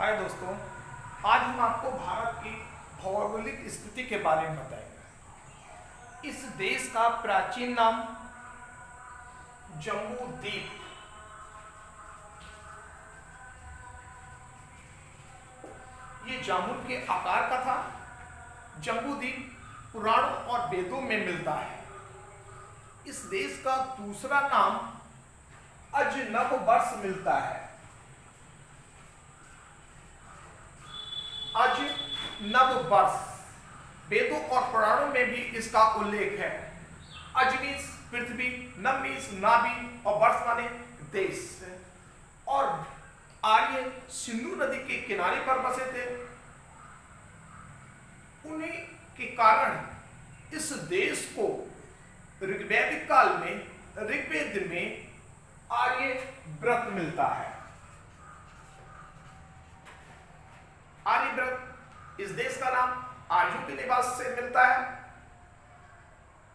हाय दोस्तों, आज हम आपको भारत की भौगोलिक स्थिति के बारे में बताएंगे। इस देश का प्राचीन नाम जम्बू द्वीप, ये जामुन के आकार का था। जम्बू द्वीप पुराणों और वेदों में मिलता है। इस देश का दूसरा नाम अजनब वर्ष मिलता है। अजनब वर्ष वेदों और पुराणों में भी इसका उल्लेख है। अज मीन्स पृथ्वी, नब मीन्स नाभि और वर्ष माने देश। और आर्य सिंधु नदी के किनारे पर बसे थे। उन्हीं के कारण इस देश को ऋग्वैदिक काल में ऋग्वेद में आर्य व्रत मिलता है। आर्यव्रत इस देश का नाम आर्यों के निवास से मिलता है।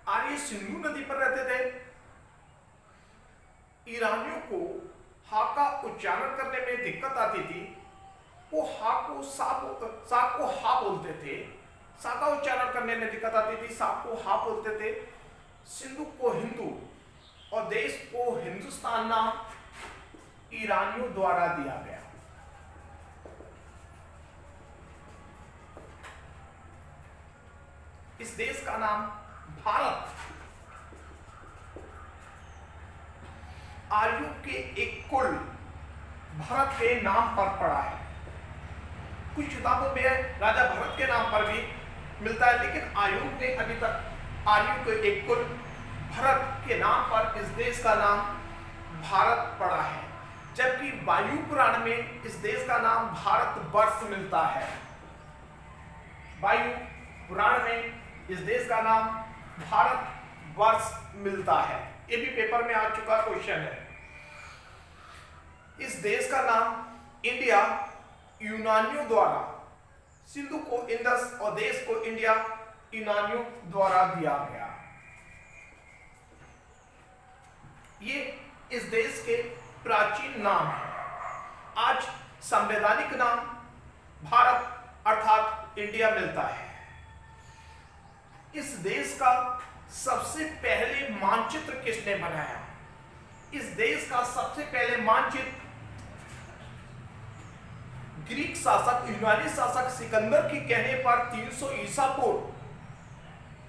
आर्य सिंधु नदी पर रहते थे। ईरानियों को हा का उच्चारण करने में दिक्कत आती थी। वो हा को सा को हा बोलते थे। सा का उच्चारण करने में दिक्कत आती थी, सा को हा बोलते थे। सिंधु को हिंदू और देश को हिंदुस्तान नाम ईरानियों द्वारा दिया गया। इस देश का नाम भारत आर्यों के एक कुल भरत के नाम पर पड़ा है। कुछ किताबों में राजा भरत के नाम पर भी मिलता है, लेकिन आयोग ने अभी तक आर्यों के एक कुल भरत के नाम पर इस देश का नाम भारत पड़ा है। जबकि वायु पुराण में इस देश का नाम भारत वर्ष मिलता है। वायु पुराण में इस देश का नाम भारत वर्ष मिलता है। ये भी पेपर में आ चुका क्वेश्चन है। इस देश का नाम इंडिया यूनानियों द्वारा, सिंधु को इंडस और देश को इंडिया यूनानियों द्वारा दिया गया। ये इस देश के प्राचीन नाम है। आज संवैधानिक नाम भारत अर्थात इंडिया मिलता है। इस देश का सबसे पहले मानचित्र किसने बनाया? इस देश का सबसे पहले मानचित्र ग्रीक शासक, यूनानी शासक सिकंदर के कहने पर 300 ईसा पूर्व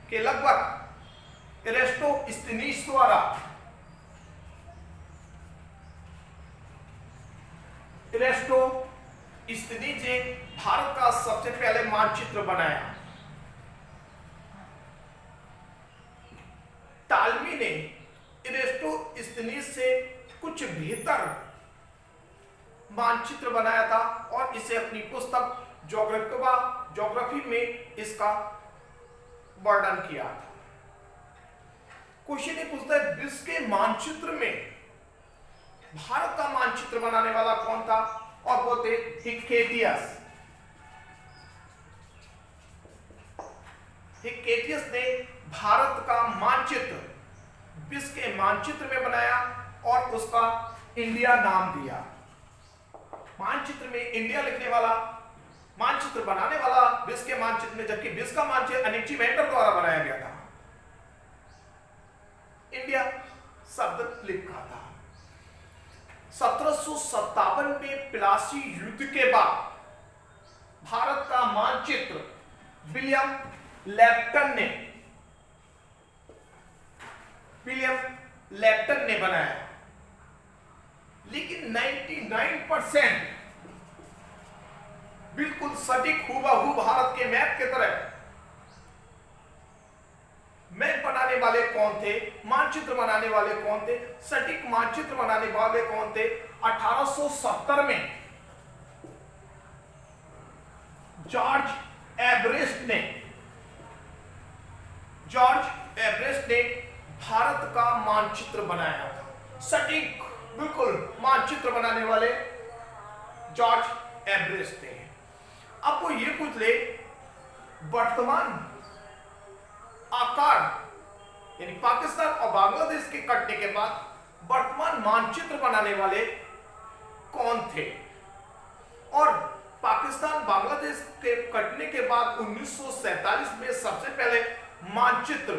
के लगभग एरिस्टोस्थनीज द्वारा एरिस्टोस्थनीज ने भारत का सबसे पहले मानचित्र बनाया। टालमी ने एरिस्टोस्थनीज से कुछ बेहतर मानचित्र बनाया था और इसे अपनी पुस्तक ज्योग्राफी में इसका वर्णन किया था। क्वेश्चन ये पूछता है, विश्व के मानचित्र में भारत का मानचित्र बनाने वाला कौन था? और वो थे हिक्केटियस। हिक्केटियस ने भारत का मानचित्र विश्व के मानचित्र में बनाया और उसका इंडिया नाम दिया। मानचित्र में इंडिया लिखने वाला, मानचित्र बनाने वाला विश्व के मानचित्र में, जबकि विश्व का मानचित्र अनिचिमेंटर द्वारा बनाया गया था। इंडिया शब्द लिखा था। 1757 में प्लासी युद्ध के बाद भारत का मानचित्र विलियम लैप्टन ने बनाया। लेकिन 99% बिल्कुल सटीक हूबहू भारत के मैप की तरह मैप बनाने वाले कौन थे? मानचित्र बनाने वाले कौन थे? सटीक मानचित्र बनाने वाले कौन थे? 1870 में जॉर्ज एवरेस्ट ने भारत का मानचित्र बनाया था। सटीक बिल्कुल मानचित्र बनाने वाले जॉर्ज एवरेस्ट थे। अब वो ये पूछ ले, वर्तमान आकार यानी पाकिस्तान और बांग्लादेश के कटने के बाद वर्तमान मानचित्र बनाने वाले कौन थे? और पाकिस्तान बांग्लादेश के कटने के बाद 1947 में सबसे पहले मानचित्र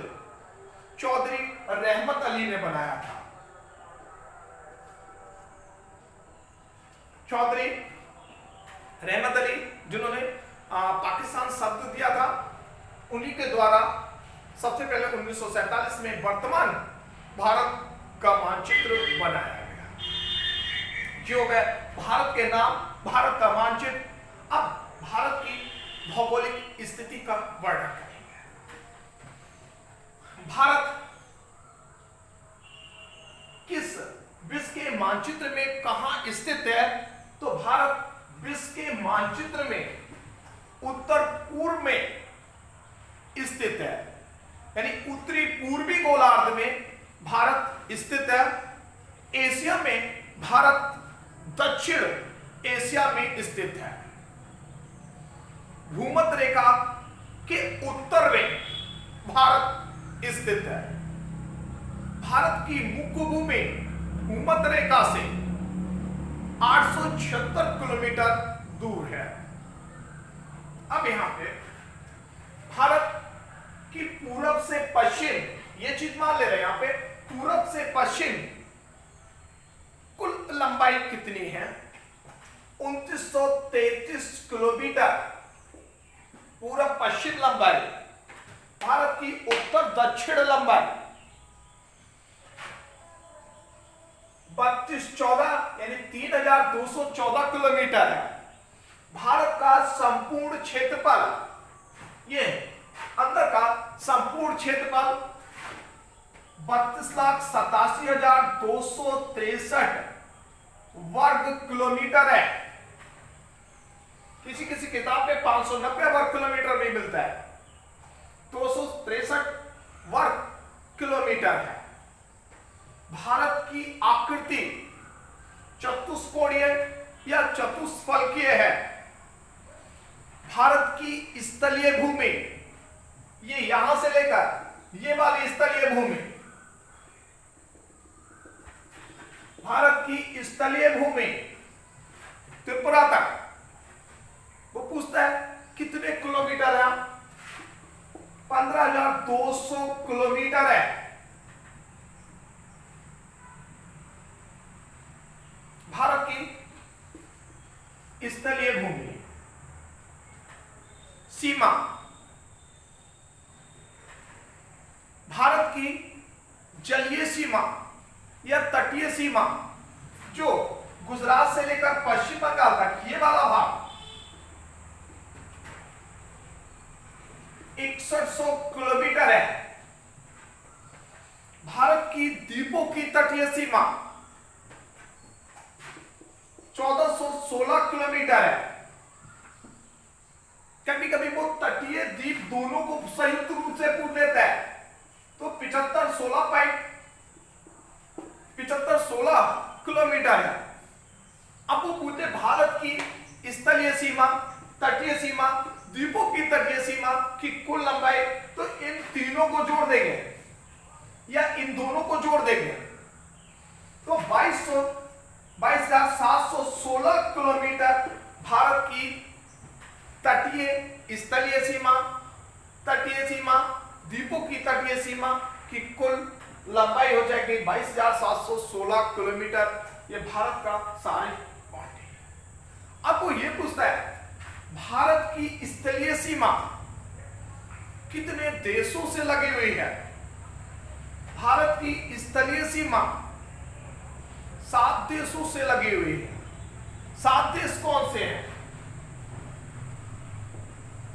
चौधरी रहमत अली ने बनाया था। चौधरी रहमत अली जिन्होंने पाकिस्तान शब्द दिया था, उन्हीं के द्वारा सबसे पहले 1947 में वर्तमान भारत का मानचित्र बनाया गया, जो है भारत के नाम, भारत का मानचित्र। अब भारत की भौगोलिक स्थिति का वर्णन करेंगे। भारत किस विश्व के मानचित्र में कहां स्थित है? तो भारत विश्व के मानचित्र में उत्तर पूर्व में स्थित है, यानी उत्तरी पूर्वी गोलार्ध में भारत स्थित है। एशिया में भारत दक्षिण एशिया में स्थित है। भूमध्य रेखा के उत्तर में भारत स्थित है। भारत की मुख्य भूमि भूमध्य रेखा से 876 किलोमीटर दूर है। अब यहां पे भारत की पूरब से पश्चिम, ये चीज मान ले रहे हैं, यहां पे पूरब से पश्चिम कुल लंबाई कितनी है? 2933 किलोमीटर पूरब पश्चिम लंबाई। भारत की उत्तर दक्षिण लंबाई 3214 यानी 3214 किलोमीटर है। भारत का संपूर्ण क्षेत्रफल, ये अंदर का संपूर्ण क्षेत्रफल 32,87,263 वर्ग किलोमीटर है। किसी किसी किताब में 590 वर्ग किलोमीटर नहीं मिलता है, 263 वर्ग किलोमीटर है। भारत की आकृति चतुष्कोणीय या चतुष्फलकीय है। भारत की स्थलीय भूमि, ये यहां से लेकर ये वाली स्थलीय भूमि, भारत की स्थलीय भूमि त्रिपुरा तक, वो पूछता है कितने किलोमीटर है? 15,200 किलोमीटर है। भारत की स्थलीय भूमि। सीमा, भारत की जलीय सीमा या तटीय सीमा, जो गुजरात से लेकर पश्चिम बंगाल तक, ये वाला भाग 6100 किलोमीटर है। भारत की द्वीपों की तटीय सीमा 1416 किलोमीटर है। कभी कभी वो तटीय द्वीप दोनों को संयुक्त रूप से पूछ लेता है, तो 7516 किलोमीटर है। अब वो पूछते भारत की स्थलीय सीमा, तटीय सीमा, द्वीपों की तटीय सीमा की कुल लंबाई, तो इन तीनों को जोड़ देंगे या इन दोनों को जोड़ देंगे तो 22,716 किलोमीटर भारत की तटीय स्थलीय सीमा, तटीय सीमा, द्वीपों की तटीय सीमा की कुल लंबाई हो जाएगी 22,716 किलोमीटर। ये भारत का सारे बाटे। अब वो ये पूछता है भारत की स्थलीय सीमा कितने देशों से लगी हुई है? भारत की स्थलीय सीमा 7 देशों से लगी हुई है। 7 देश कौन से हैं?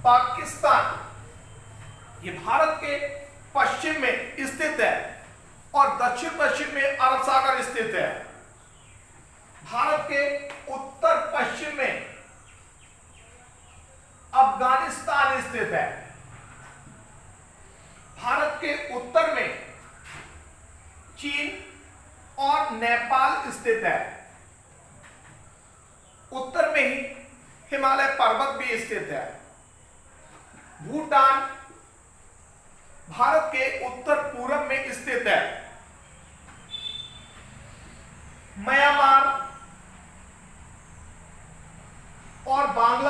पाकिस्तान, ये भारत के पश्चिम में स्थित है और दक्षिण पश्चिम में अरब सागर स्थित है। भारत के उत्तर पश्चिम में अफगानिस्तान स्थित है। भारत के उत्तर में चीन और नेपाल स्थित है। उत्तर में ही हिमालय पर्वत भी स्थित है। भूटान भारत के उत्तर पूर्व में स्थित है। म्यांमार और बांग्लादेश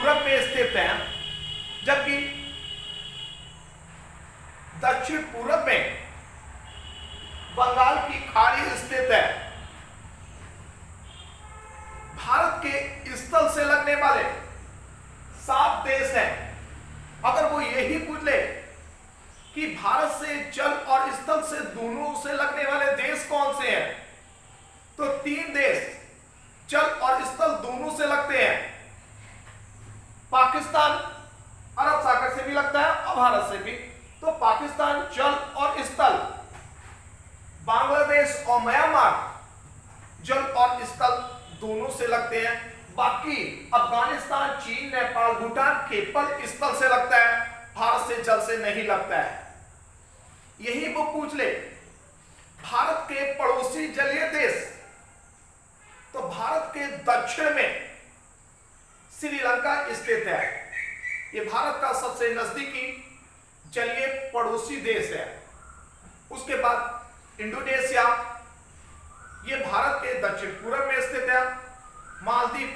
पूरब में स्थित है, जबकि दक्षिण पूरब में बंगाल की खाड़ी स्थित है। भारत के स्थल से लगने वाले 7 देश हैं। अगर वो यही पूछ ले कि भारत से जल और स्थल से दोनों से लगने वाले देश कौन से हैं, तो 3 देश जल और स्थल दोनों से लगते हैं। पाकिस्तान अरब सागर से भी लगता है और भारत से भी। तो पाकिस्तान जल और स्थल, बांग्लादेश और म्यांमार जल और स्थल दोनों से लगते हैं। बाकी अफगानिस्तान, चीन, नेपाल, भूटान केवल स्थल से लगता है, भारत से जल से नहीं लगता है। यही वो पूछ ले भारत के पड़ोसी जलीय देश, तो भारत के दक्षिण में श्रीलंका स्थित है। ये भारत का सबसे नजदीकी जलीय पड़ोसी देश है। उसके बाद इंडोनेशिया, ये भारत के दक्षिण पूर्व में स्थित है। मालदीव,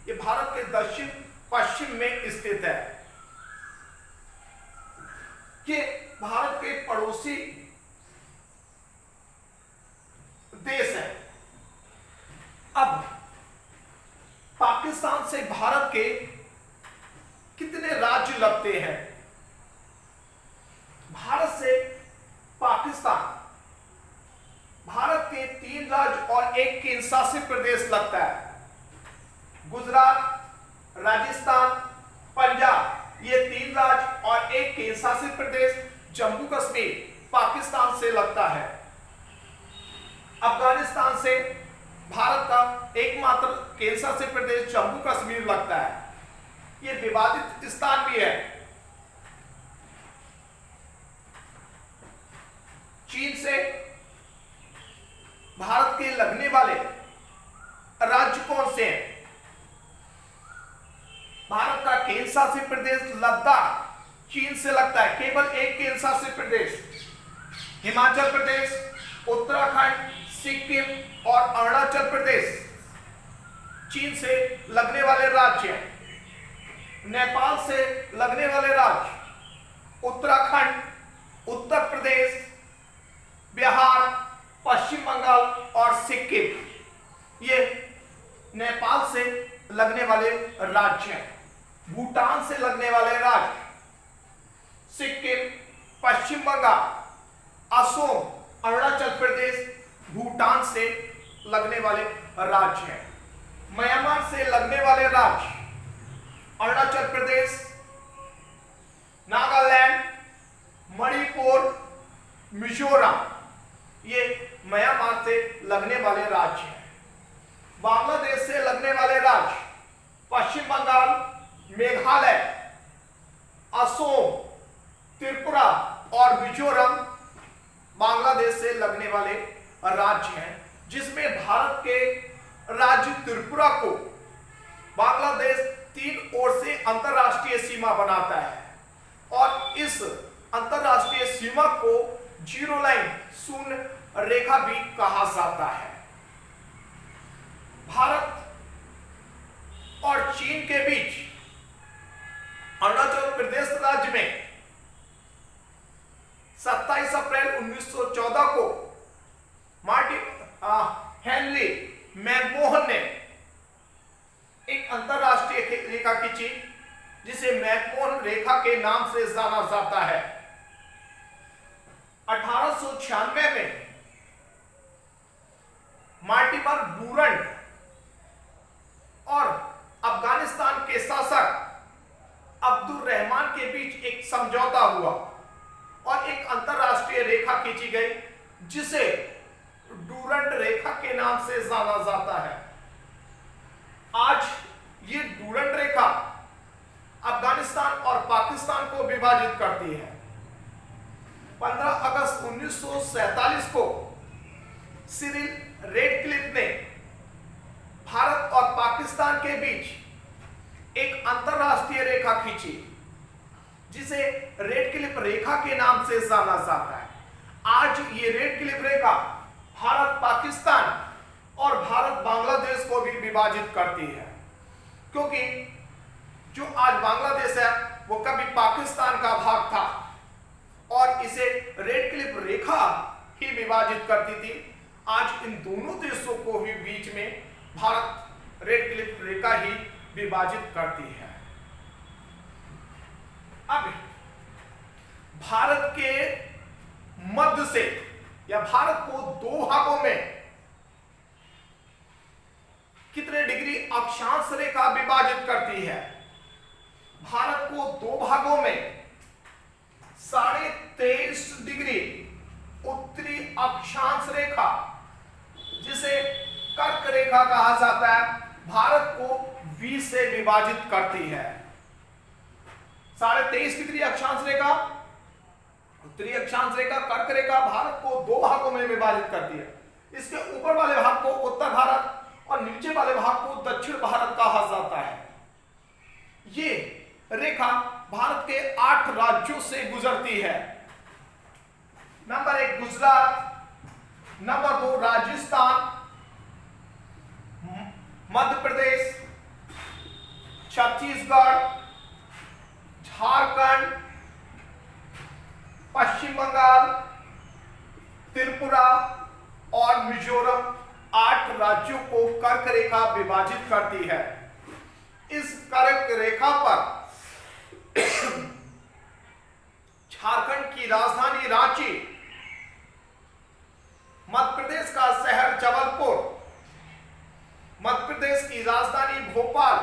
ये भारत के दक्षिण पश्चिम में स्थित है। ये भारत के पड़ोसी देश है। अब पाकिस्तान से भारत के कितने राज्य लगते हैं? भारत से पाकिस्तान, भारत के 3 राज्य और 1 केंद्र शासित प्रदेश लगता है। गुजरात, राजस्थान, पंजाब, ये 3 राज्य और 1 केंद्र शासित प्रदेश जम्मू कश्मीर पाकिस्तान से लगता है। अफगानिस्तान से भारत का एकमात्र केंद्र शासित प्रदेश जम्मू कश्मीर लगता है। ये विवादित स्थान भी है। चीन से भारत के लगने वाले राज्य कौन से हैं? भारत का केंद्र शासित प्रदेश लद्दाख चीन से लगता है, केवल 1 केंद्र शासित प्रदेश। हिमाचल प्रदेश, उत्तराखंड, सिक्किम और अरुणाचल प्रदेश चीन से लगने वाले राज्य हैं। नेपाल से लगने वाले राज्य उत्तराखंड, उत्तर प्रदेश, बिहार, पश्चिम बंगाल और सिक्किम, ये नेपाल से लगने वाले राज्य हैं। भूटान से लगने वाले राज्य सिक्किम, पश्चिम बंगाल, असम, अरुणाचल प्रदेश भूटान से लगने वाले राज्य हैं। म्यांमार से लगने वाले राज्य अरुणाचल प्रदेश, नागालैंड, मणिपुर, मिजोरम, ये म्यांमार से लगने वाले राज्य हैं। बांग्लादेश से लगने वाले राज्य पश्चिम बंगाल, मेघालय, असम, त्रिपुरा और मिजोरम बांग्लादेश से लगने वाले राज्य हैं, जिसमें भारत के राज्य त्रिपुरा को बांग्लादेश 3 ओर से अंतरराष्ट्रीय सीमा बनाता है और इस अंतरराष्ट्रीय सीमा को जीरो लाइन, शून्य रेखा भी कहा जाता है। भारत और चीन के बीच अरुणाचल प्रदेश राज्य में 27 अप्रैल 1914 को हेनरी मैकमोहन ने एक अंतरराष्ट्रीय रेखा खींची, जिसे मैकमोहन रेखा के नाम से जाना जाता है। 1896 में मार्टिमर बूरंड और अफगानिस्तान के शासक अब्दुल रहमान के बीच एक समझौता हुआ और एक अंतरराष्ट्रीय रेखा खींची गई, जिसे डूरंड रेखा के नाम से जाना जाता है। आज ये डूरंड रेखा अफगानिस्तान और पाकिस्तान को विभाजित करती है। 15 अगस्त 1947 को सिरिल रेडक्लिफ ने भारत और पाकिस्तान के बीच एक अंतरराष्ट्रीय रेखा खींची, जिसे रेडक्लिफ रेखा के नाम से जाना जाता है। आज ये रेडक्लिफ रेखा भारत पाकिस्तान और भारत बांग्लादेश को भी विभाजित करती है, क्योंकि जो आज बांग्लादेश है वो कभी पाकिस्तान का भाग था और इसे रेड क्लिफ रेखा ही विभाजित करती थी। आज इन दोनों देशों को ही बीच में भारत रेड क्लिफ रेखा ही विभाजित करती है। अब भारत के मध्य से या भारत को दो भागों में कितने डिग्री अक्षांश रेखा विभाजित करती है? भारत को दो भागों में 23.5 डिग्री उत्तरी अक्षांश रेखा, जिसे कर्क रेखा कहा जाता है, भारत को 20 से विभाजित करती है। 23.5 डिग्री अक्षांश रेखा, उत्तरी अक्षांश रेखा, कर्क रेखा भारत को दो भागों में विभाजित करती है। इसके ऊपर वाले भाग को उत्तर भारत और नीचे वाले भाग को दक्षिण भारत कहा जाता है। ये रेखा भारत के 8 राज्यों से गुजरती है। नंबर 1 गुजरात, नंबर 2 राजस्थान, मध्य प्रदेश, छत्तीसगढ़, झारखंड, पश्चिम बंगाल, त्रिपुरा और मिजोरम, 8 राज्यों को कर्क रेखा विभाजित करती है। इस कर्क रेखा पर झारखंड की राजधानी रांची, मध्य प्रदेश का शहर जबलपुर, मध्य प्रदेश की राजधानी भोपाल,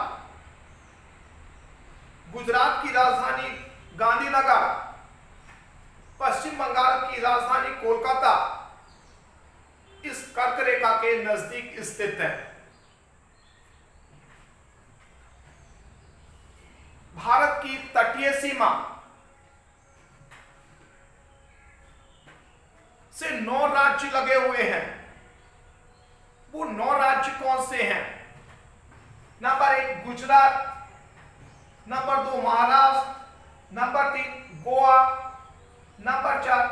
गुजरात की राजधानी गांधीनगर, पश्चिम बंगाल की राजधानी कोलकाता इस कर्क रेखा के नजदीक स्थित है। भारत की तटीय सीमा से 9 राज्य लगे हुए हैं। वो 9 राज्य कौन से हैं? Number 1 Gujarat, number 2 Maharashtra, number 3 Goa, number 4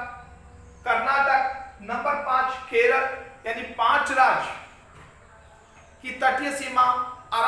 Karnataka, number 5 Kerala, यानी 5 राज्य की तटीय सीमा